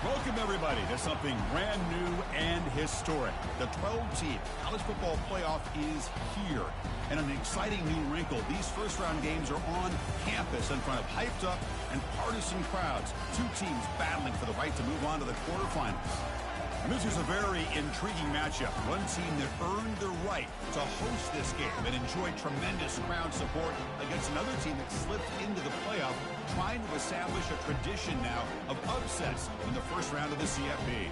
Welcome, everybody, to something brand new and historic. The 12-team college football playoff is here. And an exciting new wrinkle. These first-round games are on campus in front of hyped-up and partisan crowds. Two teams battling for the right to move on to the quarterfinals. And this is a very intriguing matchup. One team that earned the right to host this game and enjoyed tremendous crowd support against another team that slipped into the playoff, trying to establish a tradition now of upsets in the first round of the CFP.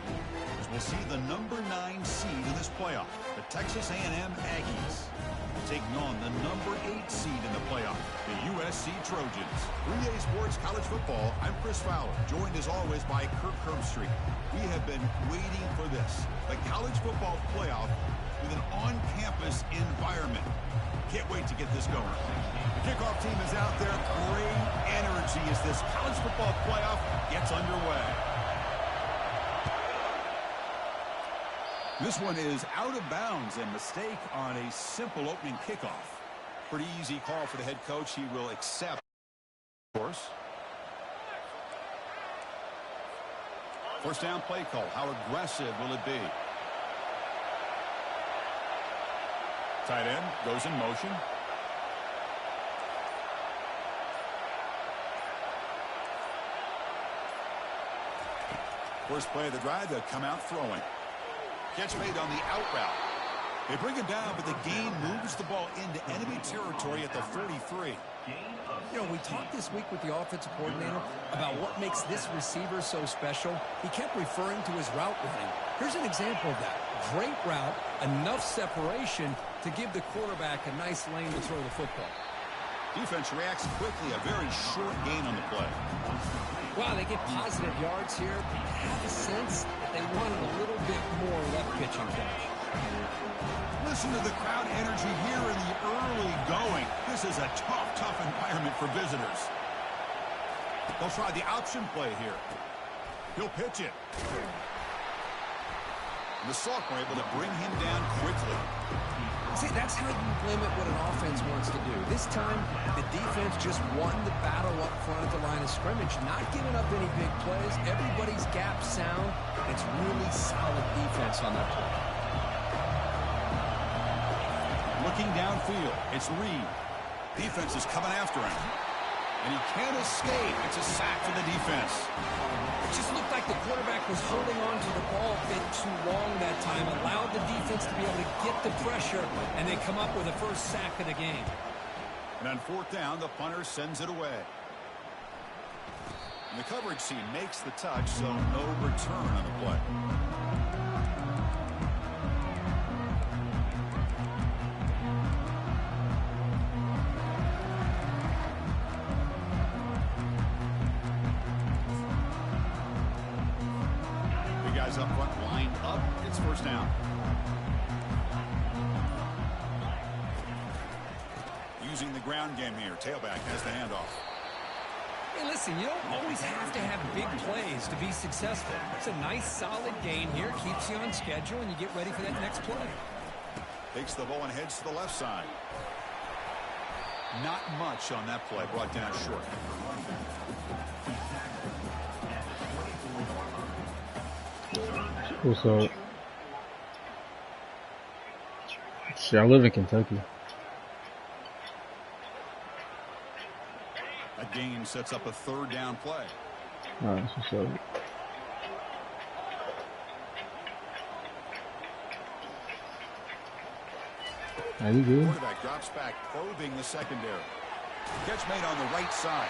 As we'll see the number 9 seed in this playoff, the Texas A&M Aggies, taking on the number 8 seed in the playoff, the USC Trojans. 3A Sports College Football, I'm Chris Fowler, joined as always by Kirk Herbstreit. We have been waiting for this, the college football playoff with an on-campus environment. Can't wait to get this going. The kickoff team is out there. Great energy as this college football playoff gets underway. This one is out of bounds, a mistake on a simple opening kickoff. Pretty easy call for the head coach. He will accept, of course. First down play call. How aggressive will it be? Tight end goes in motion. First play of the drive, they'll come out throwing. Catch made on the out route. They bring it down, but the gain moves the ball into enemy territory at the 43. You know, we talked this week with the offensive coordinator about what makes this receiver so special. He kept referring to his route running. Here's an example of that. Great route, enough separation to give the quarterback a nice lane to throw the football. Defense reacts quickly, a very short gain on the play. Wow, they get positive yards here. I have a sense that they wanted a little bit more left pitching catch. Listen to the crowd energy here in the early going. This is a tough environment for visitors. They'll try the option play here. He'll pitch it. And the Sock were able to bring him down quickly. See, that's how you limit what an offense wants to do. This time, the defense just won the battle up front at the line of scrimmage, not giving up any big plays. Everybody's gap sound. It's really solid defense on that play. Looking downfield, it's Reed. Defense is coming after him. And he can't escape. It's a sack for the defense. It just looked like the quarterback was holding on to the ball a bit too long that time, allowed the defense to be able to get the pressure, and they come up with the first sack of the game. And on fourth down, the punter sends it away. And the coverage team makes the touch, so no return on the play. Up front, lined up. It's first down. Using the ground game here. Tailback has the handoff. Hey, listen, you don't always have to have big plays to be successful. It's a nice, solid gain here. Keeps you on schedule, and you get ready for that next play. Takes the ball and heads to the left side. Not much on that play. Brought down short. What's up? Shit, I live in Kentucky. That gain sets up a third down play. Alright, what's up? Are you good? Quarterback drops back, probing the secondary. Catch made on the right side.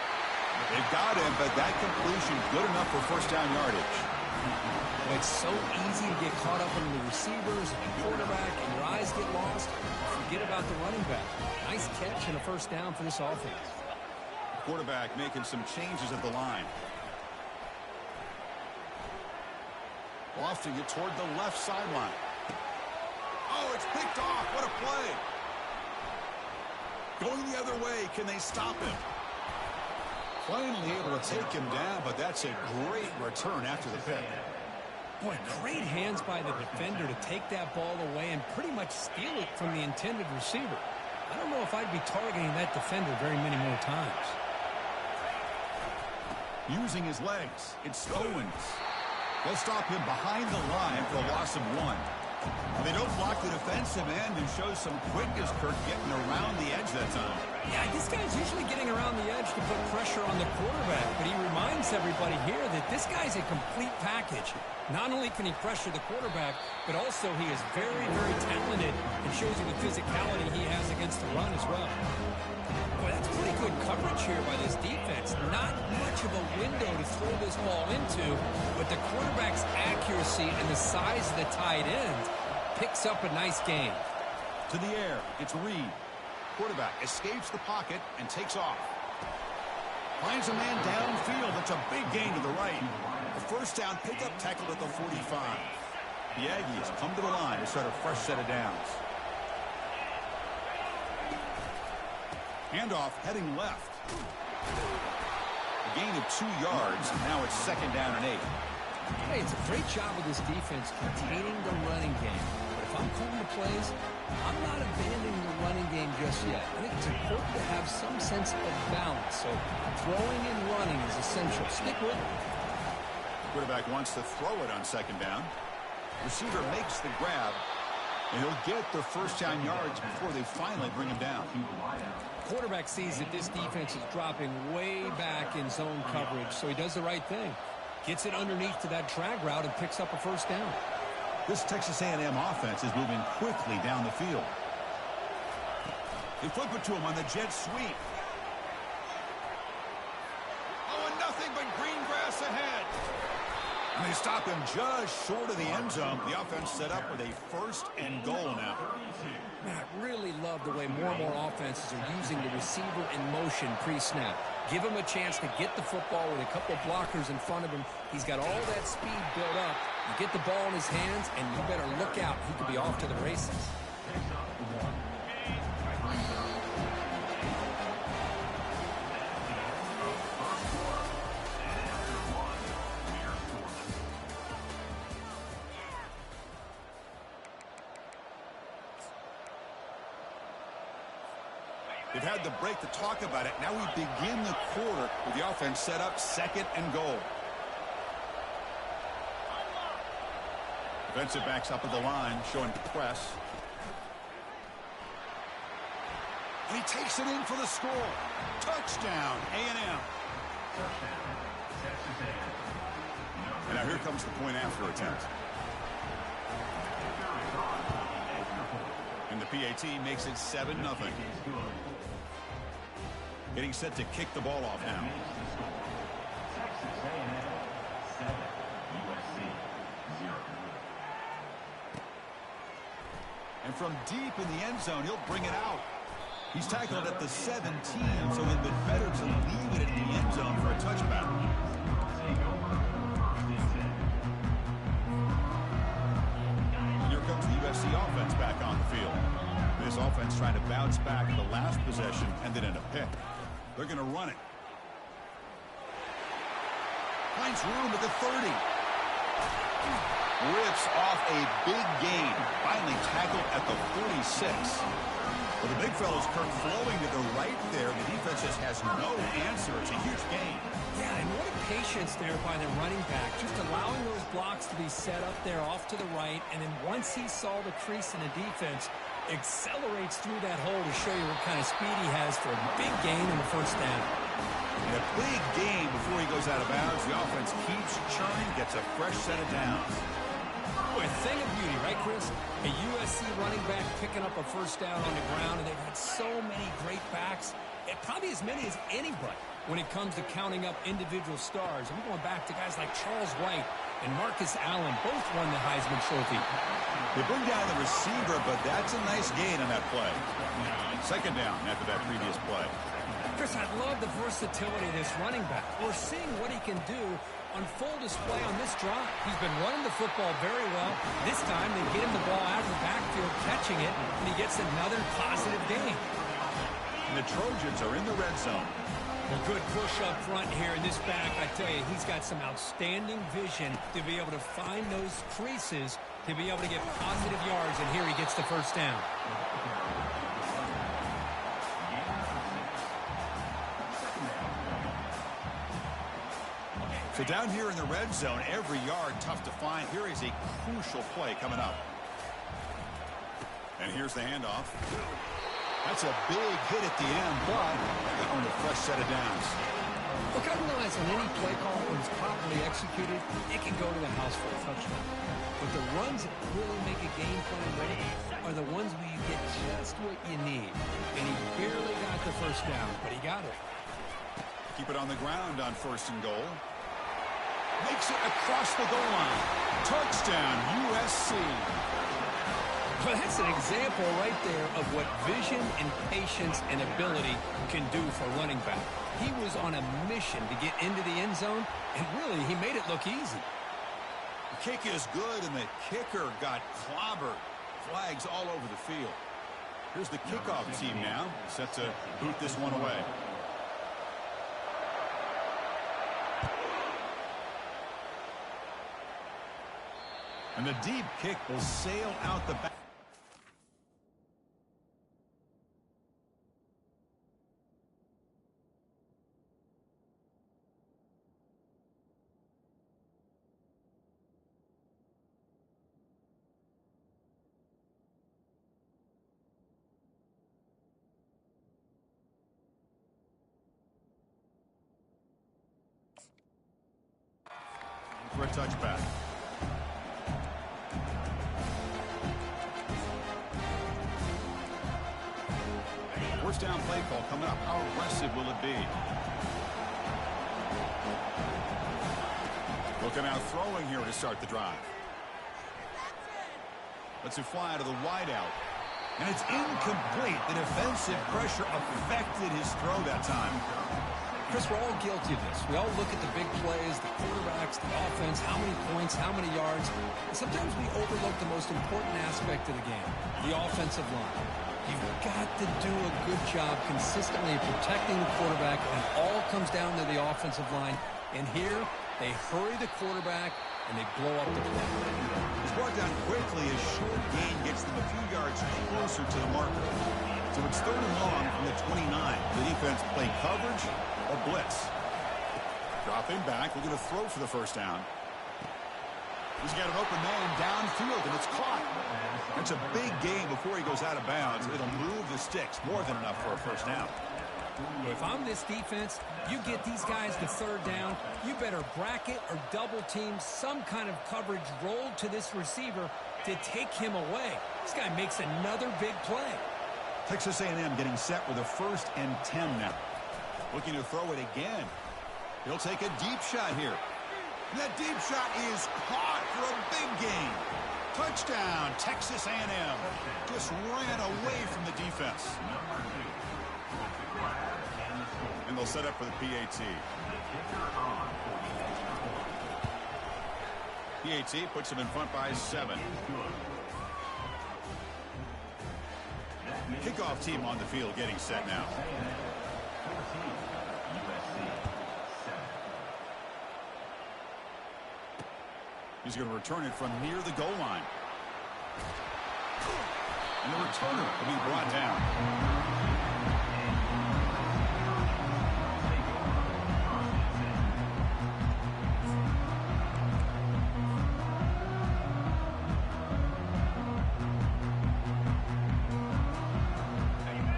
They've got him, but that completion good enough for first down yardage. It's so easy to get caught up in the receivers and the quarterback, and your eyes get lost. Forget about the running back. Nice catch and a first down for this offense. Quarterback making some changes at the line. Lofting it toward the left sideline. Oh, it's picked off. What a play. Going the other way. Can they stop him? Finally able to take him down, but that's a great return after the pick. Boy, great hands by the defender to take that ball away and pretty much steal it from the intended receiver. I don't know if I'd be targeting that defender very many more times. Using his legs, it's Owens. They'll stop him behind the line for a loss of 1. They don't block the defensive end and show some quickness, Kirk, getting around the edge that time. Yeah, this guy's usually getting around the edge to put pressure on the quarterback, but he reminds everybody here that this guy's a complete package. Not only can he pressure the quarterback, but also he is very, very talented and shows you the physicality he has against the run as well. Boy, that's pretty good coverage here by this defense. Not much of a window to throw this ball into, but the quarterback's accuracy and the size of the tight end picks up a nice gain. To the air, it's Reed. Quarterback escapes the pocket and takes off. Finds a man downfield. That's a big gain to the right. The first down pickup tackled at the 45. The Aggies come to the line to start a fresh set of downs. Handoff heading left. A gain of 2 yards. Now it's 2nd down and 8. Hey, it's a great job of this defense containing the running game. But if I'm calling the plays, I'm not abandoning the running game just yet. I think it's important to have some sense of balance. So throwing and running is essential. Stick with it. Quarterback wants to throw it on 2nd down. Receiver makes the grab, and he'll get the first down yards before they finally bring him down. Quarterback sees that this defense is dropping way back in zone coverage, so he does the right thing. Gets it underneath to that drag route and picks up a first down. This Texas A&M offense is moving quickly down the field. They flip it to him on the jet sweep. Oh, and nothing but green grass ahead. And they stop him just short of the end zone. The offense set up with a 1st and goal now. Man, I really love the way more and more offenses are using the receiver in motion pre-snap. Give him a chance to get the football with a couple of blockers in front of him. He's got all that speed built up. You get the ball in his hands, and you better look out. He could be off to the races. They've had the break to talk about it. Now we begin the quarter with the offense set up 2nd and goal. Defensive backs up at the line, showing press. And he takes it in for the score. Touchdown, A&M. And now here comes the point after attempt. And the PAT makes it 7-0. Getting set to kick the ball off now. And from deep in the end zone, he'll bring it out. He's tackled at the 17, so it'd been better to leave it in the end zone for a touchback. And here comes the USC offense back on the field. This offense trying to bounce back. The last possession ended in a pick. They're going to run it. Finds room at the 30. Rips off a big gain. Finally tackled at the 46. Well, the big fellow's Kirk flowing to the right there. The defense just has no answer. It's a huge gain. Yeah, and what a patience there by the running back. Just allowing those blocks to be set up there off to the right. And then once he saw the crease in the defense, accelerates through that hole to show you what kind of speed he has for a big gain in the first down. And a big gain before he goes out of bounds. The offense keeps churning, gets a fresh set of downs. Boy, a thing of beauty, right, Chris? A USC running back picking up a first down on the ground, and they've had so many great backs, and probably as many as anybody when it comes to counting up individual stars. I'm going back to guys like Charles White and Marcus Allen. Both won the Heisman Trophy. They bring down the receiver, but that's a nice gain on that play. 2nd down after that previous play. Chris, I love the versatility of this running back. We're seeing what he can do on full display on this drive. He's been running the football very well. This time they get him the ball out of the backfield, catching it, and he gets another positive gain. And the Trojans are in the red zone. A good push up front here in this back. I tell you, he's got some outstanding vision to be able to find those creases, to be able to get positive yards, and here he gets the first down. So down here in the red zone, every yard tough to find. Here is a crucial play coming up. And here's the handoff. That's a big hit at the end, but they earned a fresh set of downs. Look, I realize on any play call, when it's properly executed, it can go to the house for a touchdown. But the runs that really make a game plan work are the ones where you get just what you need. And he barely got the first down, but he got it. Keep it on the ground on 1st and goal. Makes it across the goal line. Touchdown, USC. Well, that's an example right there of what vision and patience and ability can do for a running back. He was on a mission to get into the end zone, and really, he made it look easy. The kick is good, and the kicker got clobbered. Flags all over the field. Here's the kickoff team now, set to boot this one away. And the deep kick will sail out the back. For a touchback. First down play call coming up. How aggressive will it be? Looking out throwing here to start the drive. Lets it fly out of the wideout. And it's incomplete. The defensive pressure affected his throw that time. Chris, we're all guilty of this. We all look at the big plays, the quarterbacks, the offense, how many points, how many yards. And sometimes we overlook the most important aspect of the game, the offensive line. You've got to do a good job consistently protecting the quarterback, and all comes down to the offensive line. And here, they hurry the quarterback, and they blow up the play. He's brought down quickly as short gain gets them a few yards closer to the marker. So it's 3rd and long from the 29. The defense play coverage or blitz. Dropping back, looking to throw for the first down. He's got an open man downfield, and it's caught. That's a big gain before he goes out of bounds. It'll move the sticks more than enough for a first down. If I'm this defense, you get these guys to 3rd down, you better bracket or double team some kind of coverage rolled to this receiver to take him away. This guy makes another big play. Texas A&M getting set with a 1st and 10 now. Looking to throw it again. He'll take a deep shot here. And that deep shot is caught for a big gain. Touchdown, Texas A&M. Just ran away from the defense. And they'll set up for the PAT. PAT puts them in front by 7. Kickoff team on the field getting set now. He's going to return it from near the goal line. And the returner will be brought down.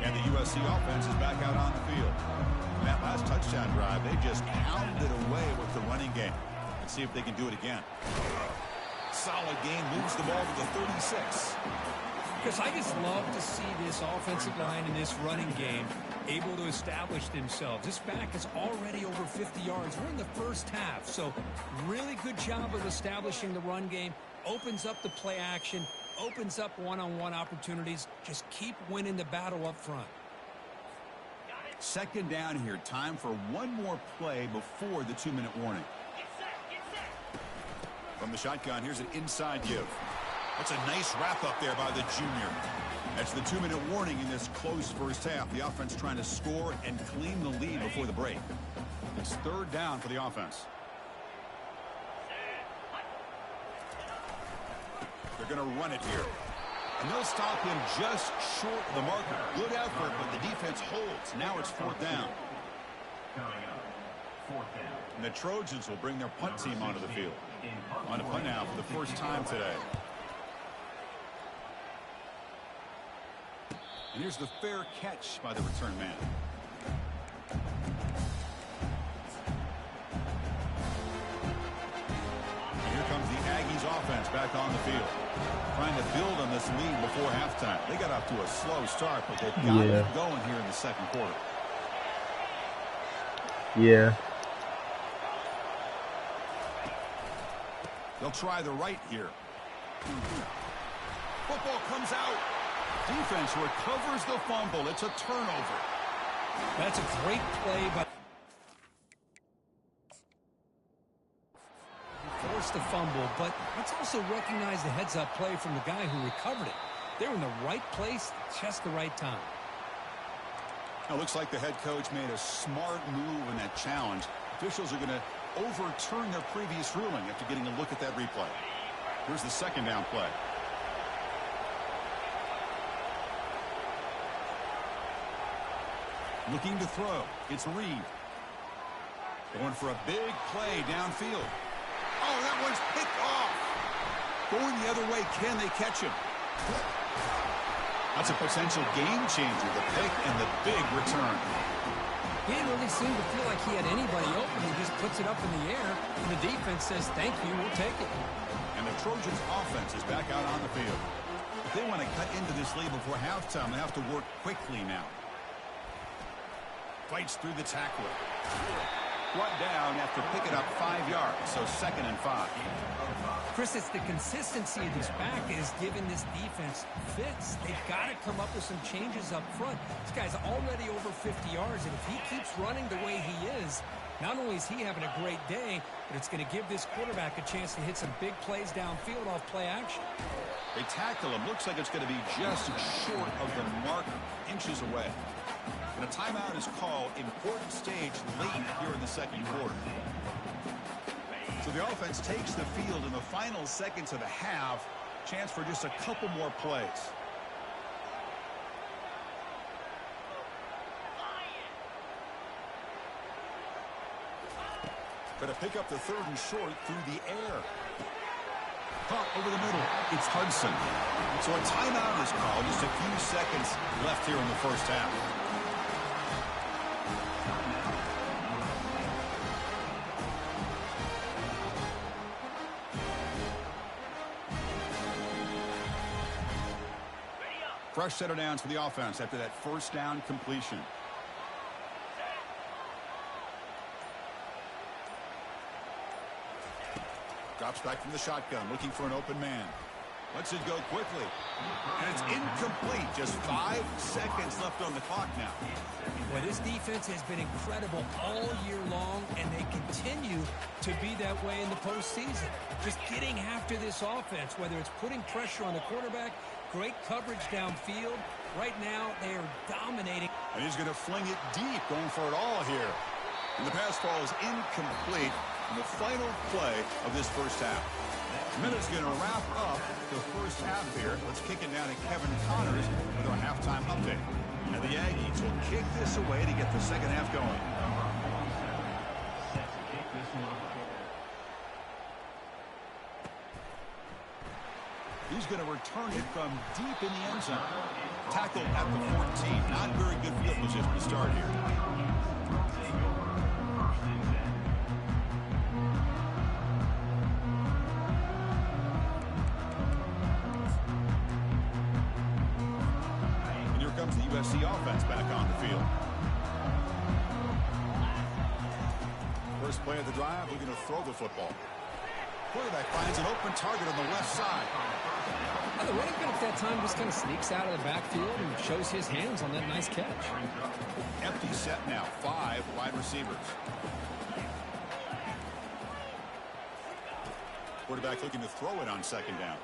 And the USC offense is back out on the field. In that last touchdown drive, they just pounded away with the running game. Let's see if they can do it again. Solid game, moves the ball to the 36. Because I just love to see this offensive line and this running game able to establish themselves. This back is already over 50 yards. We're in the first half, so really good job of establishing the run game. Opens up the play action, opens up one-on-one opportunities. Just keep winning the battle up front. 2nd down here. Time for one more play before the 2-minute warning. From the shotgun, here's an inside give. That's a nice wrap up there by the junior. That's the 2-minute warning in this close first half. The offense trying to score and claim the lead before the break. It's 3rd down for the offense. They're going to run it here. And they'll stop him just short of the marker. Good effort, but the defense holds. Now it's 4th down. And the Trojans will bring their punt team onto the field. On a punt now for the first time today. And here's the fair catch by the return man. And here comes the Aggies offense back on the field. Trying to build on this lead before halftime. They got off to a slow start, but they've got it going here in the second quarter. Yeah. They'll try the right here. Football comes out. Defense recovers the fumble. It's a turnover. That's a great play by... Forced the fumble, but let's also recognize the heads-up play from the guy who recovered it. They're in the right place, just the right time. It looks like the head coach made a smart move in that challenge. Officials are going to overturn their previous ruling after getting a look at that replay. Here's the second down play. Looking to throw. It's Reed. Going for a big play downfield. Oh, that one's picked off. Going the other way. Can they catch him? That's a potential game changer. The pick and the big return. He didn't really seem to feel like he had anybody open. He just puts it up in the air, and the defense says, thank you, we'll take it. And the Trojans' offense is back out on the field. If they want to cut into this lead before halftime, they have to work quickly now. Fights through the tackler. Brought down after picking up 5 yards, so 2nd and 5. Chris, it's the consistency of this back that is giving this defense fits. They've got to come up with some changes up front. This guy's already over 50 yards, and if he keeps running the way he is, not only is he having a great day, but it's going to give this quarterback a chance to hit some big plays downfield off play action. They tackle him. Looks like it's going to be just short of the mark, inches away. And a timeout is called. Important stage late here in the second quarter. So the offense takes the field in the final seconds of the half. Chance for just a couple more plays. Going to pick up the 3rd and short through the air. Caught over the middle. It's Hudson. So a timeout is called. Just a few seconds left here in the first half. Fresh set of downs for the offense after that first down completion. Drops back from the shotgun, looking for an open man. Lets it go quickly. And it's incomplete. Just 5 seconds left on the clock now. Well, this defense has been incredible all year long, and they continue to be that way in the postseason. Just getting after this offense, whether it's putting pressure on the quarterback, great coverage downfield. Right now, they are dominating. And he's going to fling it deep, going for it all here. And the pass ball is incomplete in the final play of this first half. Minute's going to wrap up the first half here. Let's kick it down to Kevin Connors with our halftime update. And the Aggies will kick this away to get the second half going. He's going to return it from deep in the end zone. Tackled at the 14. Not very good field position to start here. And here comes the USC offense back on the field. First play of the drive, we're going to throw the football. Quarterback finds an open target on the left side. Now, the running back that time just kind of sneaks out of the backfield and shows his hands on that nice catch. Empty set now. 5 wide receivers. Quarterback looking to throw it on second down.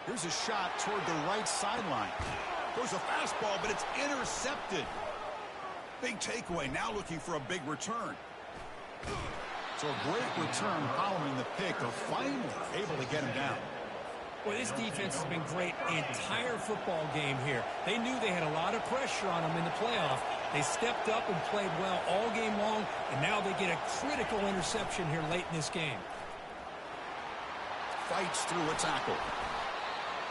Here's a shot toward the right sideline. Goes a fastball, but it's intercepted. Big takeaway. Now looking for a big return. So a great return following the pick. They're finally able to get him down. Well, this defense has been great the entire football game here. They knew they had a lot of pressure on them in the playoff. They stepped up and played well all game long, and now they get a critical interception here late in this game. Fights through a tackle.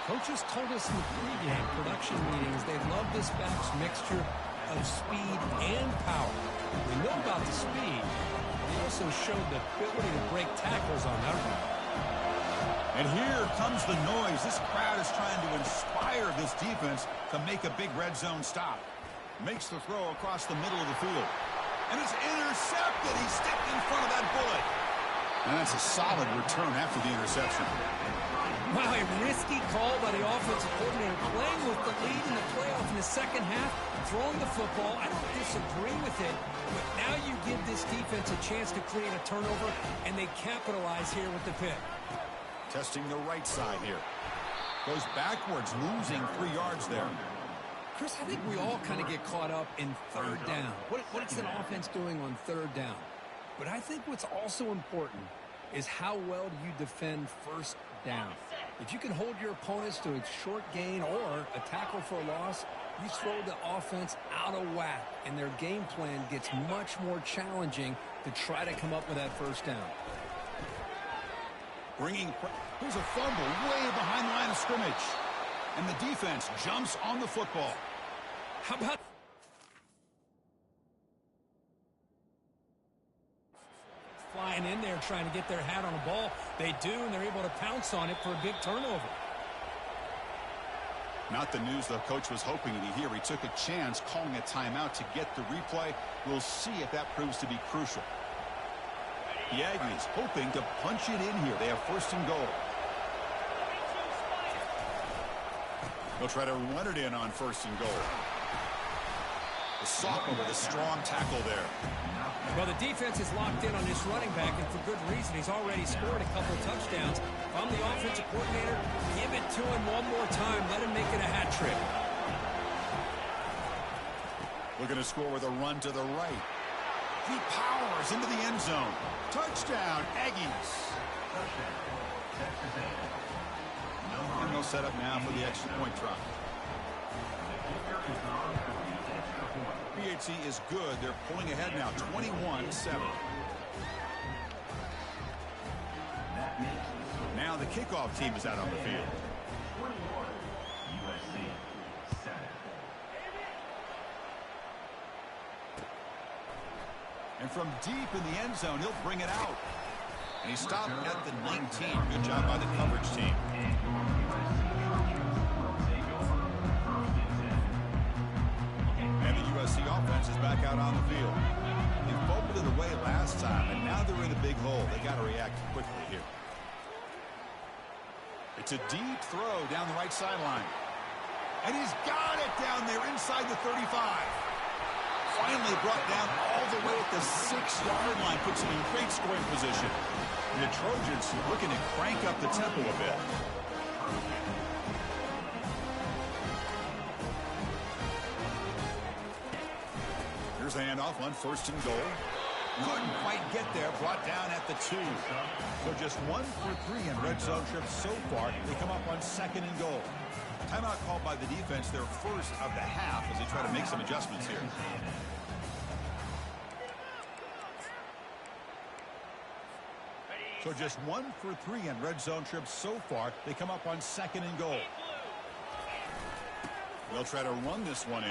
Coaches told us in the pregame production meetings they love this back's mixture of speed and power. We know about the speed. They also showed the ability to break tackles on that run. And here comes the noise. This crowd is trying to inspire this defense to make a big red zone stop. Makes the throw across the middle of the field. And it's intercepted. He stepped in front of that bullet. And that's a solid return after the interception. Wow, a risky call by the offensive coordinator, playing with the lead in the playoff in the second half, throwing the football. I don't disagree with it, but now you give this defense a chance to create a turnover, and they capitalize here with the pick. Testing the right side here. Goes backwards, losing 3 yards there. Chris, I think we all kind of get caught up in third down. What is an offense doing on third down? But I think what's also important is how well do you defend first down. If you can hold your opponents to a short gain or a tackle for a loss, you throw the offense out of whack, and their game plan gets much more challenging to try to come up with that first down. Here's a fumble way behind the line of scrimmage. And the defense jumps on the football. How about flying in there trying to get their hat on the ball? They do, and they're able to pounce on it for a big turnover. Not the news the coach was hoping to hear. He took a chance calling a timeout to get the replay. We'll see if that proves to be crucial. The Aggies hoping to punch it in here. They have first and goal. They'll try to run it in on first and goal. The sophomore with a strong tackle there. Well, the defense is locked in on this running back, and for good reason. He's already scored a couple touchdowns. If I'm the offensive coordinator, give it to him one more time. Let him make it a hat trick. Looking to score with a run to the right. He powers into the end zone. Touchdown, Aggies. And they'll set up now for the extra point try. PHC is good. They're pulling ahead now, 21-7. Now the kickoff team is out on the field. And from deep in the end zone, he'll bring it out. And he stopped at the 19. Good job by the coverage team. And the USC offense is back out on the field. They fumbled it away last time, and now they're in a big hole. They got to react quickly here. It's a deep throw down the right sideline. And he's got it down there inside the 35. Finally brought down all the way at the 6-yard line. Puts him in great scoring position. And the Trojans looking to crank up the tempo a bit. Here's the handoff on first and goal. Couldn't quite get there. Brought down at the 2. So just 1 for 3 in red zone trips so far. They come up on second and goal. Timeout called by the defense, their first of the half, as they try to make some adjustments here. So just 1 for 3 in red zone trips so far. They come up on second and goal. They'll try to run this one in.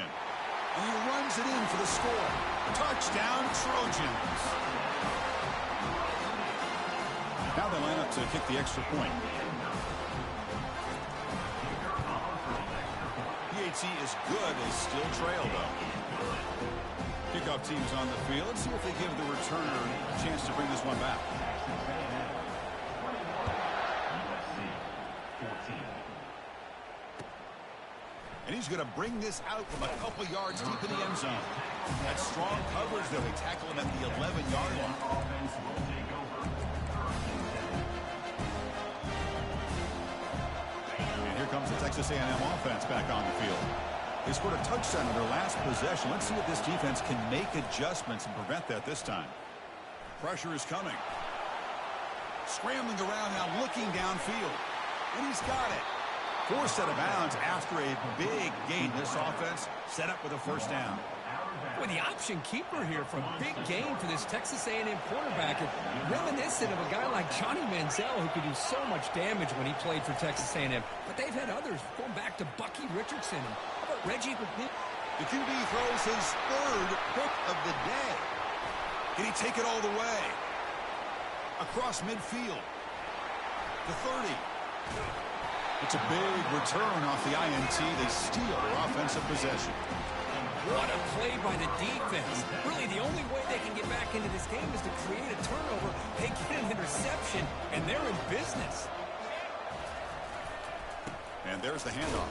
And he runs it in for the score. Touchdown, Trojans. Now they line up to kick the extra point. PHC is good. They still trail, though. Kickoff team is on the field. Let's see if they give the returner a chance to bring this one back. And he's going to bring this out from a couple yards deep in the end zone. That strong coverage, though. They tackle him at the 11-yard line. And here comes the Texas A&M offense back on the field. They scored a touchdown in their last possession. Let's see if this defense can make adjustments and prevent that this time. Pressure is coming. Scrambling around now, looking downfield. And he's got it. Forced out of bounds after a big gain. This offense set up with a first down. Well, the option keeper here from big game for this Texas A&M quarterback. And reminiscent of a guy like Johnny Manziel who could do so much damage when he played for Texas A&M. But they've had others going back to Bucky Richardson. How about Reggie? The QB throws his third pick of the day. Can he take it all the way? Across midfield. The 30. It's a big return off the INT. They steal their offensive possession. What a play by the defense. Really, the only way they can get back into this game is to create a turnover. They get an interception, and they're in business. And there's the handoff.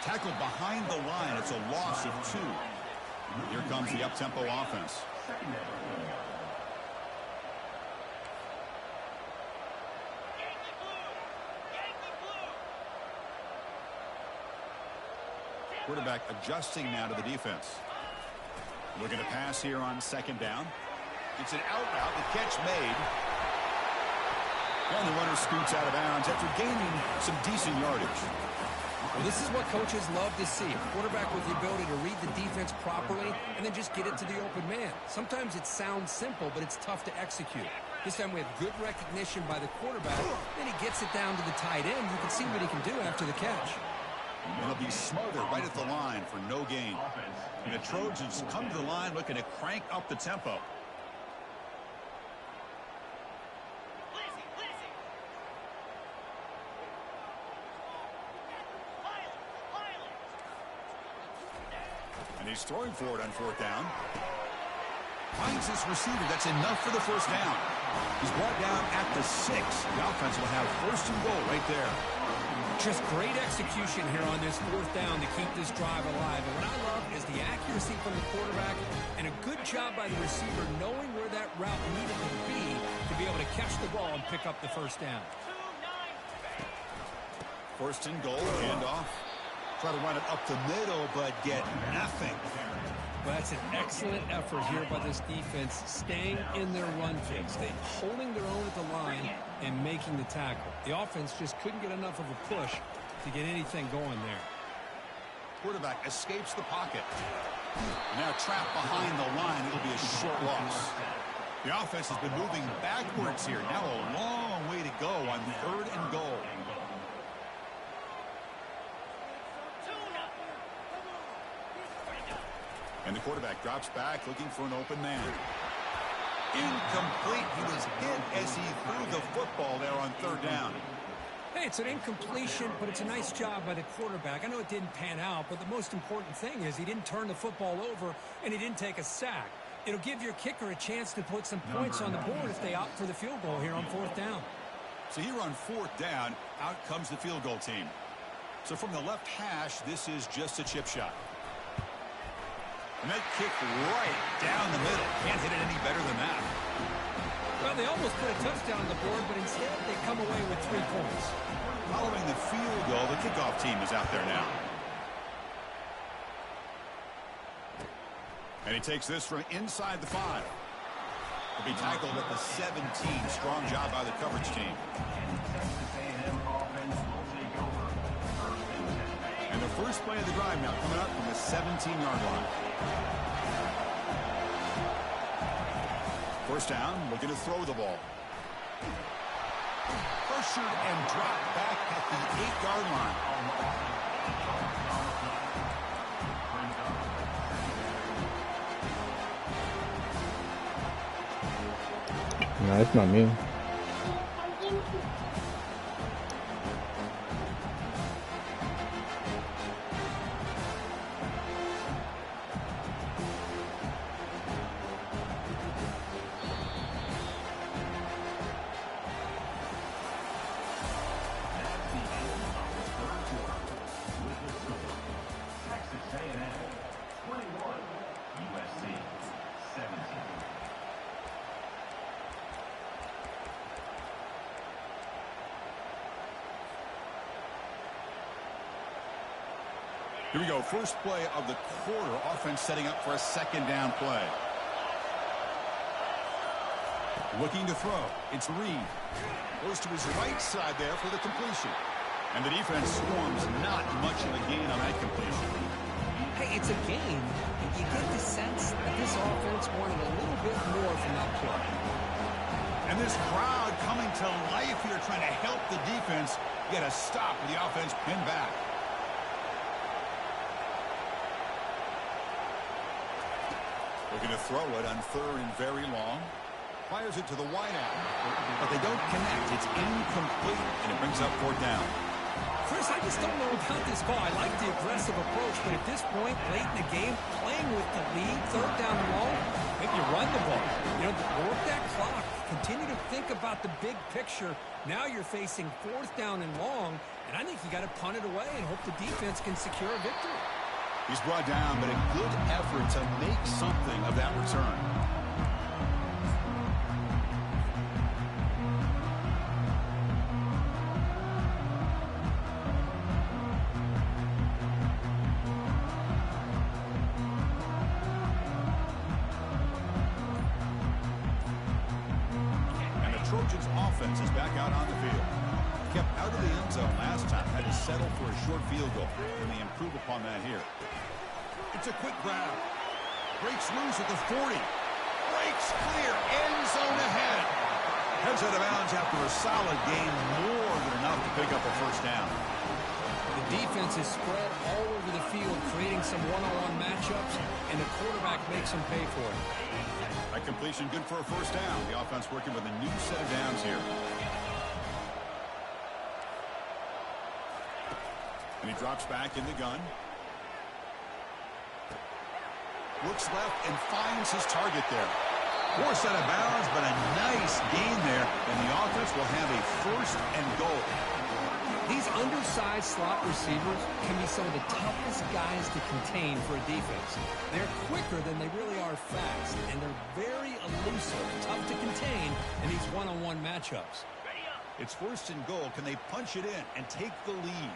Tackled behind the line. It's a loss of 2. Here comes the up-tempo offense. Quarterback adjusting now to the defense. Looking to pass here on second down. It's an out route. The catch made. And the runner scoots out of bounds after gaining some decent yardage. Well, this is what coaches love to see. A quarterback with the ability to read the defense properly and then just get it to the open man. Sometimes it sounds simple, but it's tough to execute. This time we have good recognition by the quarterback. Then he gets it down to the tight end. You can see what he can do after the catch. And they'll be smothered right at the line for no gain. And the Trojans come to the line looking to crank up the tempo. And he's throwing for it on fourth down. Finds his receiver. That's enough for the first down. He's brought down at the 6. The offense will have first and goal right there. Just great execution here on this fourth down to keep this drive alive. And what I love is the accuracy from the quarterback and a good job by the receiver knowing where that route needed to be able to catch the ball and pick up the first down. First and goal, handoff. Try to run it up the middle, but get nothing. But that's an excellent effort here by this defense, staying in their run fix. They holding their own at the line and making the tackle. The offense just couldn't get enough of a push to get anything going there. Quarterback escapes the pocket. Now trapped behind the line. It'll be a short loss. The offense has been moving backwards here. Now a long way to go on third and goal. And the quarterback drops back looking for an open man. Incomplete. He was hit as he threw the football there on third down. Hey, it's an incompletion, but it's a nice job by the quarterback. I know it didn't pan out, but the most important thing is he didn't turn the football over and he didn't take a sack. It'll give your kicker a chance to put some points on the board if they opt for the field goal here on fourth down. So here on fourth down, out comes the field goal team. So from the left hash, this is just a chip shot. And that kick right down the middle. Can't hit it any better than that. Well, they almost put a touchdown on the board, but instead they come away with 3 points. Following the field goal, the kickoff team is out there now. And he takes this from inside the 5. He'll be tackled at the 17. Strong job by the coverage team. And the first play of the drive now coming up from the 17-yard line. First down, looking to throw the ball. Pressured and dropped back at the 8-yard line. No, it's not me. Here we go. First play of the quarter. Offense setting up for a second down play. Looking to throw. It's Reed. Goes to his right side there for the completion. And the defense swarms not much of a gain on that completion. Hey, it's a game. You get the sense that this offense wanted a little bit more from that play. And this crowd coming to life here trying to help the defense get a stop with the offense pinned back. Looking to throw it on 3rd and very long. Fires it to the wideout. But they don't connect. It's incomplete, and it brings up 4th down. Chris, I just don't know about this call. I like the aggressive approach, but at this point, late in the game, playing with the lead, 3rd down and long, maybe you run the ball. You know, work that clock. Continue to think about the big picture. Now you're facing 4th down and long, and I think you got to punt it away and hope the defense can secure a victory. He's brought down, but a good effort to make something of that return. And the Trojans' offense is back out on the field. Kept out of the end zone last time, had to settle for a short field goal, and they improve upon that here. It's a quick grab. Breaks loose at the 40. Breaks clear. End zone ahead. Heads out of bounds after a solid gain, more than enough to pick up a 1st down. The defense is spread all over the field, creating some one-on-one matchups, and the quarterback makes them pay for it. That completion good for a 1st down. The offense working with a new set of downs here. And he drops back in the gun. Looks left and finds his target there. Forced out of bounds, but a nice gain there. And the offense will have a 1st and goal. These undersized slot receivers can be some of the toughest guys to contain for a defense. They're quicker than they really are fast, and they're very elusive, tough to contain in these one-on-one matchups. It's 1st and goal. Can they punch it in and take the lead?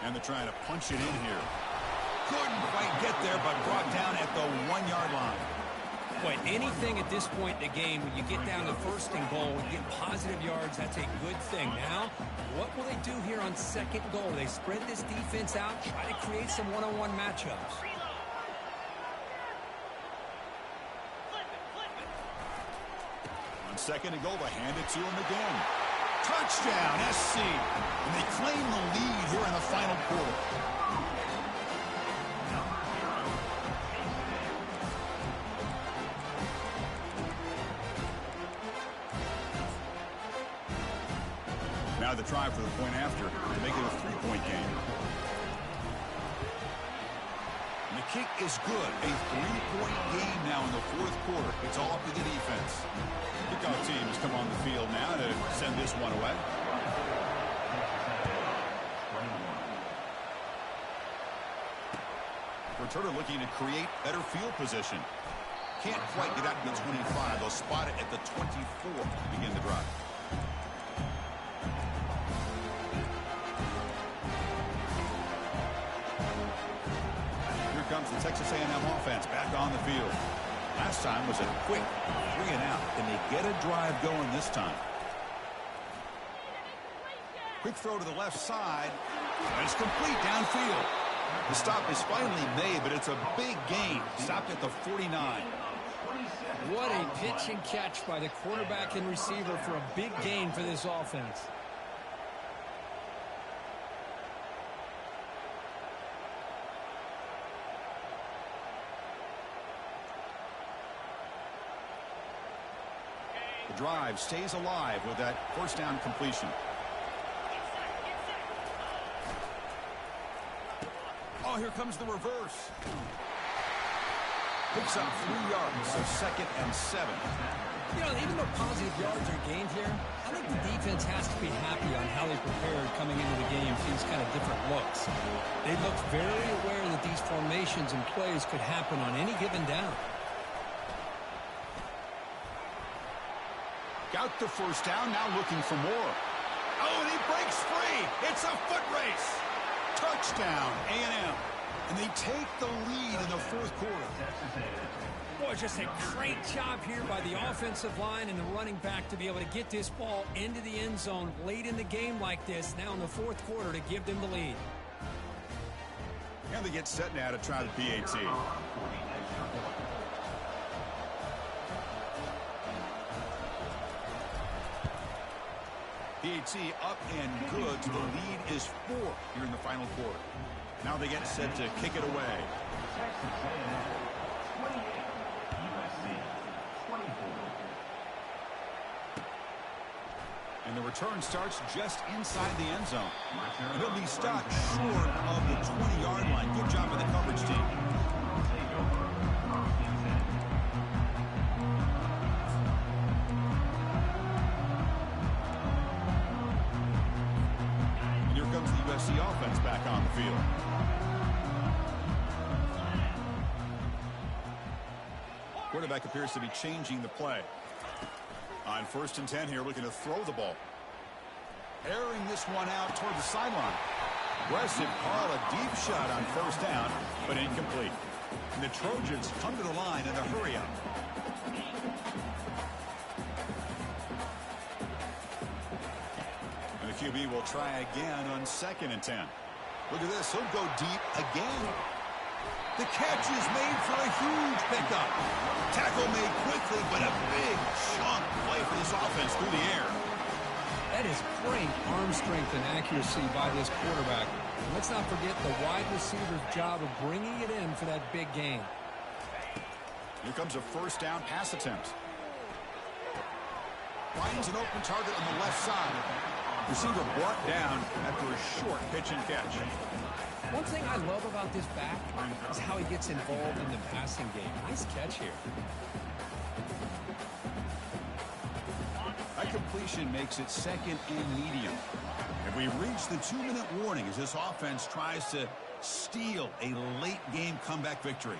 And they're trying to punch it in here. Couldn't quite get there, but brought down at the 1-yard line. Boy, anything at this point in the game, when you get down to 1st and goal and get positive yards, that's a good thing. Now, what will they do here on 2nd goal? They spread this defense out, try to create some one-on-one matchups. On 2nd and goal, they hand it to him again. Touchdown, SC. And they claim the lead here in the final quarter. Now the try for the point after to make it a 3-point game. And the kick is good. A 3-point game now in the 4th quarter. It's all up to the defense. Kickoff team has come on the field now to send this one away. Returner looking to create better field position. Can't quite get out to the 25. They'll spot it at the 24 to begin the drive. Here comes the Texas A&M offense back on the field. Last time was a quick 3 and out. Can they get a drive going this time? Quick throw to the left side. And it's complete downfield. The stop is finally made, but it's a big gain. Stopped at the 49. What a pitch and catch by the quarterback and receiver for a big gain for this offense. The drive stays alive with that 1st down completion. Oh, here comes the reverse. Picks up 3 yards, so 2nd and 7. You know, even though positive yards are gained here, I think the defense has to be happy on how they prepared coming into the game for these kind of different looks. They looked very aware that these formations and plays could happen on any given down. Got the 1st down, now looking for more. Oh, and he breaks free. It's a foot race. Touchdown, A&M. And they take the lead in the fourth quarter. Boy, just a great job here by the offensive line and the running back to be able to get this ball into the end zone late in the game like this, now in the fourth quarter, to give them the lead. And they get set now to try the PAT. PAT up and good. So the lead is 4 here in the final quarter. Now they get set to kick it away. And the return starts just inside the end zone. And he'll be stopped short of the 20-yard line. Good job by the coverage team. And here comes the USC offense back on the field. Quarterback appears to be changing the play. On 1st and 10 here, looking to throw the ball. Airing this one out toward the sideline. Aggressive call, a deep shot on 1st down, but incomplete. And the Trojans come to the line in a hurry up. And the QB will try again on 2nd and 10. Look at this, he'll go deep again. The catch is made for a huge pickup. Tackle made quickly, but a big chunk play for this offense through the air. That is great arm strength and accuracy by this quarterback. And let's not forget the wide receiver's job of bringing it in for that big gain. Here comes a 1st down pass attempt. Finds an open target on the left side. Receiver brought down after a short pitch and catch. One thing I love about this back is how he gets involved in the passing game. Nice catch here. That completion makes it 2nd and medium. And we reach the 2-minute warning as this offense tries to steal a late game comeback victory.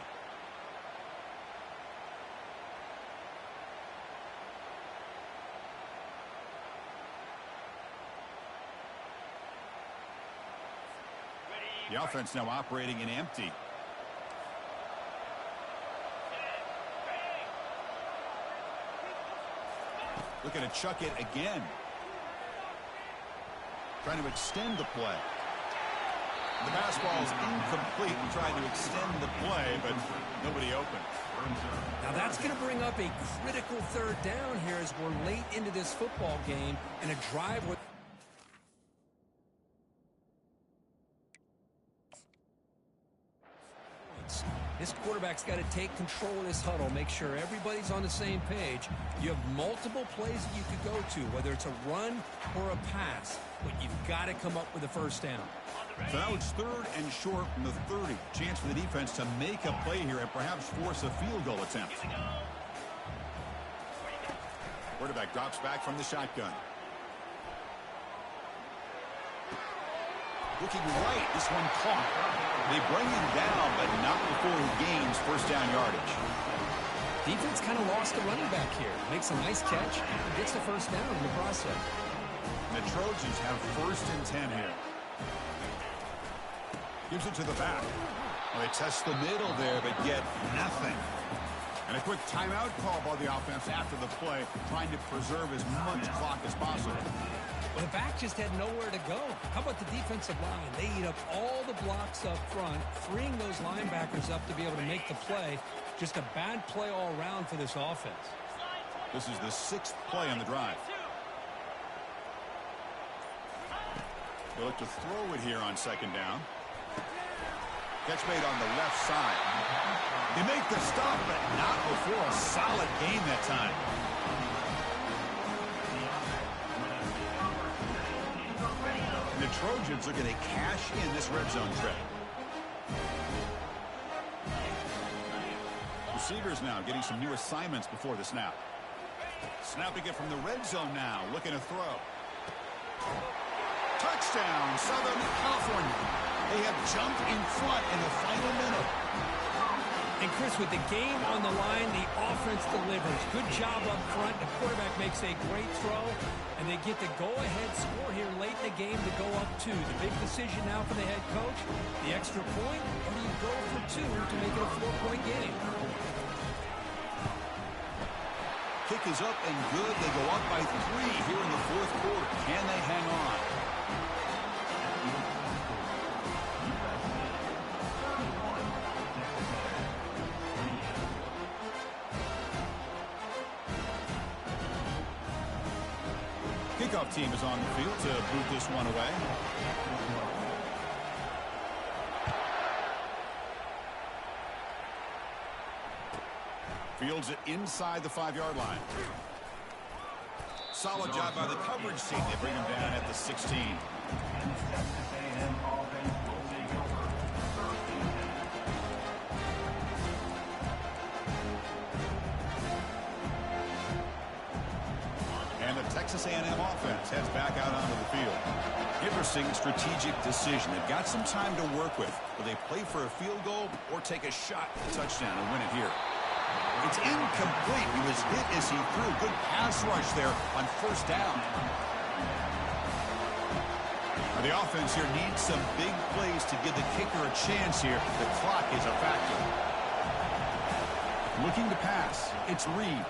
The offense now operating in empty. Looking to chuck it again. Trying to extend the play. The pass ball is incomplete. Trying to extend the play, but nobody open. Now that's going to bring up a critical 3rd down here as we're late into this football game and a drive with... This quarterback's got to take control of this huddle, make sure everybody's on the same page. You have multiple plays that you could go to, whether it's a run or a pass, but you've got to come up with a 1st down. So now it's 3rd and short from the 30. Chance for the defense to make a play here and perhaps force a field goal attempt. Quarterback drops back from the shotgun. Looking right, this one caught. They bring him down, but not before he gains 1st down yardage. Defense kind of lost the running back here. Makes a nice catch and gets the 1st down in the process. And the Trojans have 1st and 10 here. Gives it to the back. Well, they test the middle there, but get nothing. And a quick timeout call by the offense after the play, trying to preserve as much clock as possible. Well, the back just had nowhere to go. How about the defensive line? They eat up all the blocks up front, freeing those linebackers up to be able to make the play. Just a bad play all around for this offense. This is the 6th play on the drive. They look to throw it here on 2nd down. Catch made on the left side. They make the stop, but not before a solid gain that time. And the Trojans are going to cash in this red zone trip. Receivers now getting some new assignments before the snap. Snapping it from the red zone now, looking to throw. Touchdown, Southern California. They have jumped in front in the final minute. And, Chris, with the game on the line, the offense delivers. Good job up front. The quarterback makes a great throw, and they get the go-ahead score here late in the game to go up 2. The big decision now for the head coach, the extra point, or do you go for 2 to make it a 4-point game? Kick is up and good. They go up by 3 here in the fourth quarter. Can they hang on? Kickoff team is on the field to boot this one away. Fields it inside the 5-yard line. Solid job by the coverage team. They bring him down at the 16. And the Texas A&M offense heads back out onto the field. Interesting strategic decision. They've got some time to work with. Will they play for a field goal or take a shot at the touchdown and win it here? It's incomplete. He was hit as he threw. Good pass rush there on first down. The offense here needs some big plays to give the kicker a chance here. The clock is a factor. Looking to pass. It's Reed.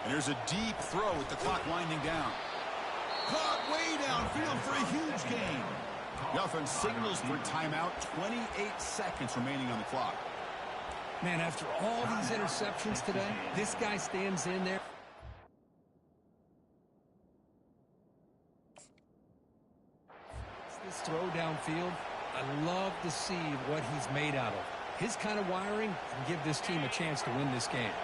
And there's a deep throw with the clock winding down. Clock way downfield for a huge gain. The offense signals for timeout. 28 seconds remaining on the clock. Man, after all these interceptions today, this guy stands in there. This throw downfield, I love to see what he's made out of. His kind of wiring can give this team a chance to win this game.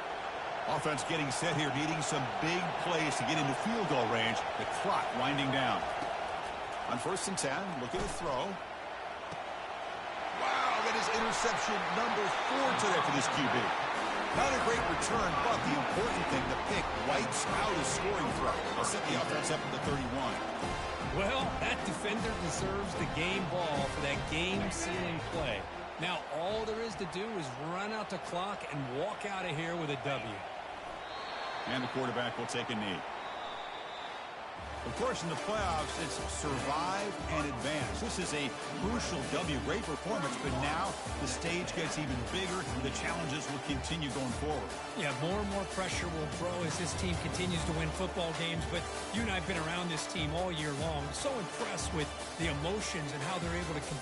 Offense getting set here, needing some big plays to get into field goal range. The clock winding down. On 1st and 10, look at the throw. Wow, that is interception number 4 today for this QB. Not a great return, but the important thing, the pick wipes out a scoring throw. They'll set the offense up at the 31. Well, that defender deserves the game ball for that game-sealing play. Now, all there is to do is run out the clock and walk out of here with a W. And the quarterback will take a knee. Of course, in the playoffs, it's survive and advance. This is a crucial W. Great performance, but now the stage gets even bigger. The challenges will continue going forward. Yeah, more and more pressure will grow as this team continues to win football games. But you and I have been around this team all year long. So impressed with the emotions and how they're able to continue.